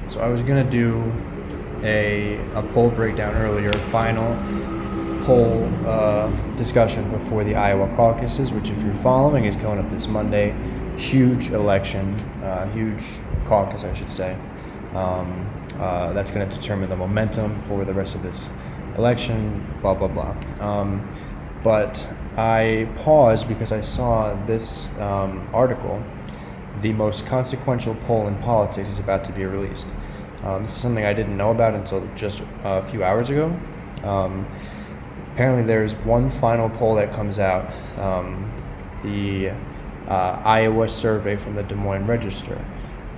So I was gonna do a poll breakdown earlier, final poll discussion before the Iowa caucuses, which, if you're following, is coming up this Monday. Huge election, huge caucus, I should say. That's going to determine the momentum for the rest of this election, blah, blah, blah. But I paused because I saw this article. The most consequential poll in politics is about to be released. This is something I didn't know about until just a few hours ago. Apparently there's one final poll that comes out, the Iowa survey from the Des Moines Register.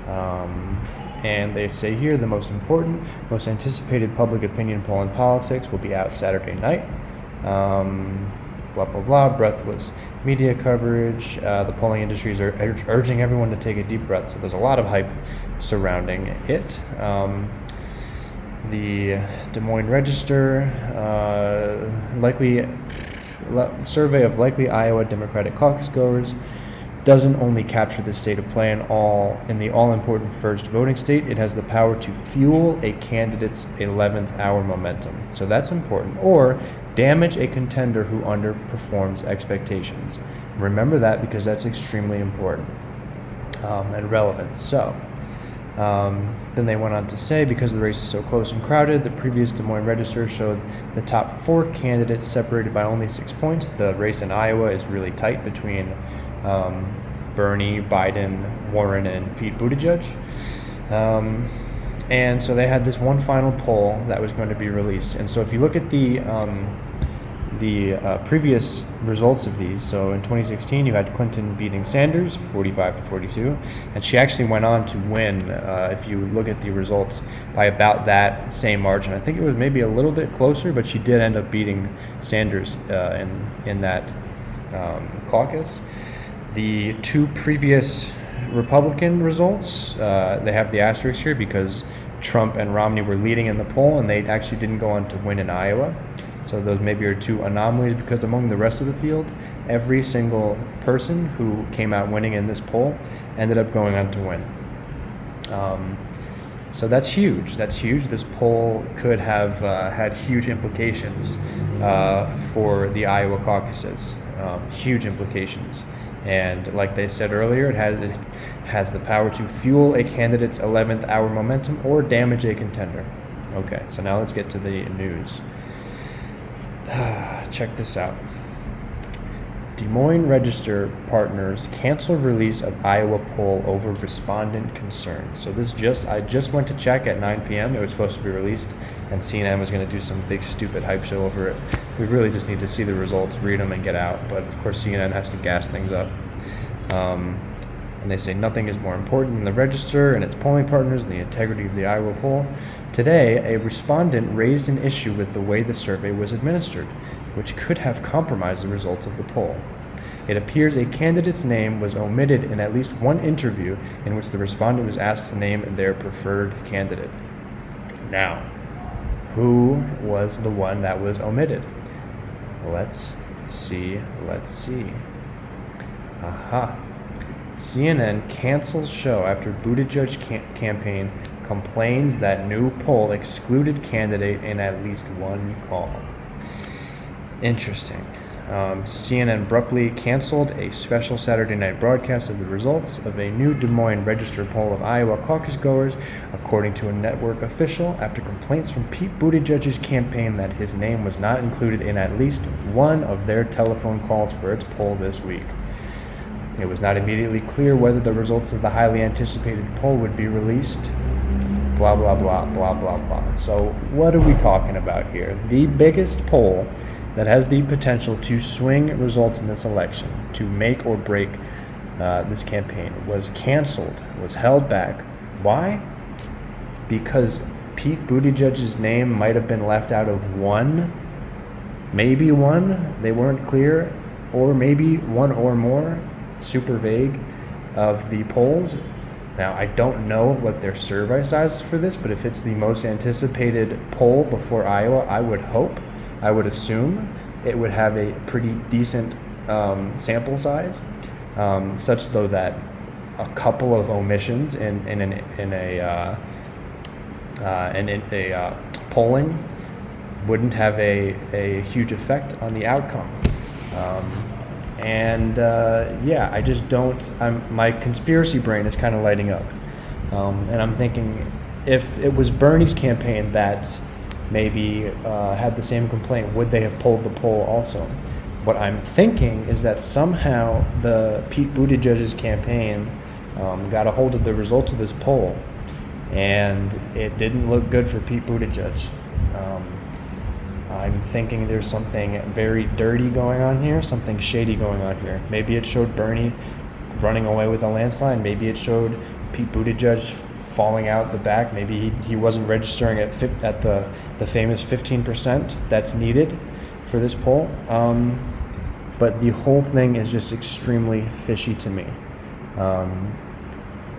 And they say here the most important, most anticipated public opinion poll in politics will be out Saturday night. Blah, blah, blah, breathless media coverage. The polling industries are urging everyone to take a deep breath. So there's a lot of hype surrounding it. The Des Moines Register, survey of likely Iowa Democratic caucus goers doesn't only capture the state of play in the all-important first voting state, it has the power to fuel a candidate's 11th hour momentum. So that's important. Or damage a contender who underperforms expectations. Remember that, because that's extremely important and relevant. So then they went on to say, because the race is so close and crowded, the previous Des Moines Register showed the top 4 candidates separated by only 6 points. The race in Iowa is really tight between Bernie, Biden, Warren, and Pete Buttigieg. And so they had this one final poll that was going to be released. And so if you look at the previous results of these, so in 2016 you had Clinton beating Sanders 45-42, and she actually went on to win, if you look at the results, by about that same margin. I think it was maybe a little bit closer, but she did end up beating Sanders in that caucus. The 2 previous Republican results, they have the asterisk here because Trump and Romney were leading in the poll, and they actually didn't go on to win in Iowa. So those maybe are 2 anomalies, because among the rest of the field, every single person who came out winning in this poll ended up going on to win. So that's huge. That's huge. This poll could have had huge implications for the Iowa caucuses. Huge implications. And like they said earlier, it has the power to fuel a candidate's 11th hour momentum or damage a contender. Okay, so now let's get to the news. Check this out. Des Moines Register partners canceled release of Iowa poll over respondent concerns. So I just went to check at 9 p.m. It was supposed to be released, and CNN was going to do some big stupid hype show over it. We really just need to see the results, read them, and get out. But of course, CNN has to gas things up. And they say nothing is more important than the Register and its polling partners and the integrity of the Iowa poll. Today, a respondent raised an issue with the way the survey was administered, which could have compromised the results of the poll. It appears a candidate's name was omitted in at least one interview in which the respondent was asked to name their preferred candidate. Now, who was the one that was omitted? Let's see. Aha. CNN cancels show after Buttigieg campaign complains that new poll excluded candidate in at least one call. Interesting. CNN abruptly canceled a special Saturday night broadcast of the results of a new Des Moines Register poll of Iowa caucus goers, according to a network official, after complaints from Pete Buttigieg's campaign that his name was not included in at least one of their telephone calls for its poll this week. It was not immediately clear whether the results of the highly anticipated poll would be released. Blah, blah, blah, blah, blah, blah. So what are we talking about here? The biggest poll that has the potential to swing results in this election, to make or break this campaign, was canceled, was held back. Why? Because Pete Buttigieg's name might have been left out of one, maybe one, they weren't clear, or maybe one or more, super vague, of the polls. Now, I don't know what their survey size is for this, but if it's the most anticipated poll before Iowa, I would assume it would have a pretty decent sample size, such though that a couple of omissions in polling wouldn't have a huge effect on the outcome. I just don't. My conspiracy brain is kind of lighting up, and I'm thinking, if it was Bernie's campaign that maybe had the same complaint, would they have pulled the poll also? What I'm thinking is that somehow the Pete Buttigieg's campaign got a hold of the results of this poll, and it didn't look good for Pete Buttigieg. I'm thinking there's something very dirty going on here, something shady going on here. Maybe it showed Bernie running away with a landslide. Maybe it showed Pete Buttigieg falling out the back. Maybe he wasn't registering at the famous 15% that's needed for this poll. But the whole thing is just extremely fishy to me.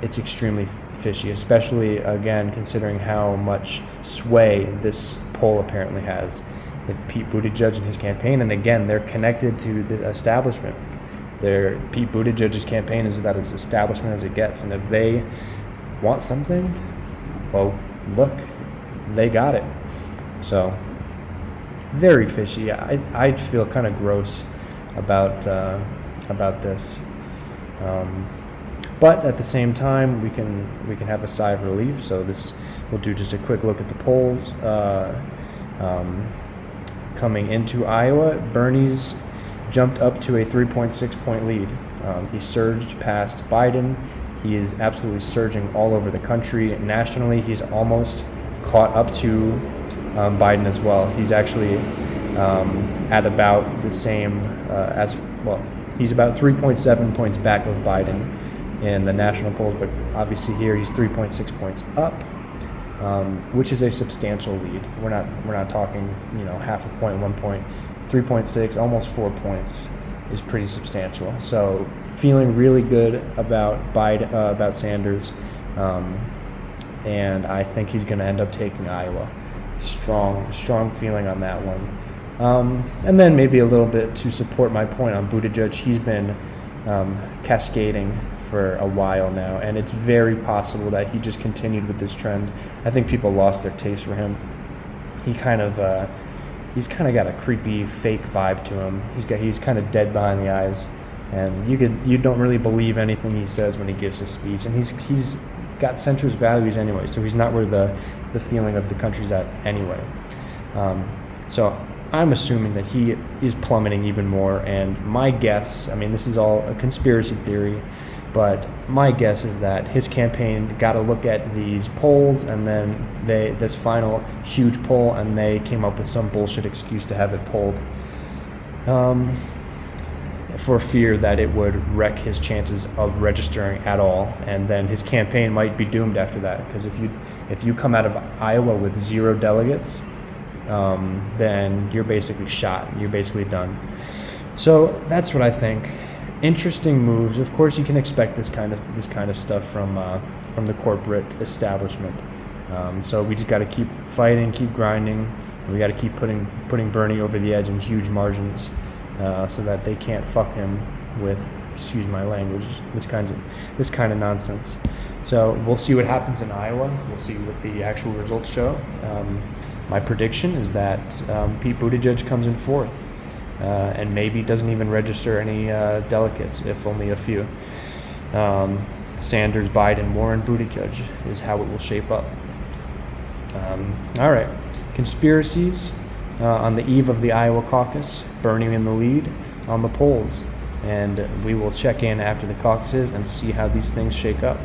It's extremely fishy, especially, again, considering how much sway this poll apparently has. If Pete Buttigieg and his campaign, and again, they're connected to the establishment. Pete Buttigieg's campaign is about as establishment as it gets, and if they want something, well, look, they got it. So, very fishy. I feel kind of gross about this, but at the same time, we can have a sigh of relief. So we'll do just a quick look at the polls. Coming into Iowa, Bernie's jumped up to a 3.6 point lead. He surged past Biden. He is absolutely surging all over the country. Nationally, he's almost caught up to Biden as well. He's actually at about the same he's about 3.7 points back of Biden in the national polls, but obviously here he's 3.6 points up, which is a substantial lead. We're not talking half a point, 1 point. 3.6, almost 4 points is pretty substantial. So feeling really good about Biden, about Sanders, and I think he's going to end up taking Iowa. Strong feeling on that one. And then maybe a little bit to support my point on Buttigieg. He's been cascading for a while now, and it's very possible that he just continued with this trend. I think people lost their taste for him. He's kind of got a creepy, fake vibe to him. He's kind of dead behind the eyes, and you don't really believe anything he says when he gives his speech. And he's got centrist values anyway, so he's not where the feeling of the country's at anyway. So I'm assuming that he is plummeting even more. And my guess, this is all a conspiracy theory, but my guess is that his campaign got a look at these polls, and then this final huge poll, and they came up with some bullshit excuse to have it pulled, for fear that it would wreck his chances of registering at all, and then his campaign might be doomed after that. Because if you come out of Iowa with 0 delegates, then you're basically shot. You're basically done. So that's what I think. Interesting moves. Of course, you can expect this kind of stuff from the corporate establishment. So we just got to keep fighting, keep grinding, and we got to keep putting Bernie over the edge in huge margins, so that they can't fuck him with, excuse my language, this kind of nonsense. So we'll see what happens in Iowa. We'll see what the actual results show. My prediction is that Pete Buttigieg comes in 4th. And maybe doesn't even register any delegates, if only a few. Sanders, Biden, Warren, Buttigieg is how it will shape up. All right, conspiracies on the eve of the Iowa caucus, Bernie in the lead on the polls, and we will check in after the caucuses and see how these things shake up.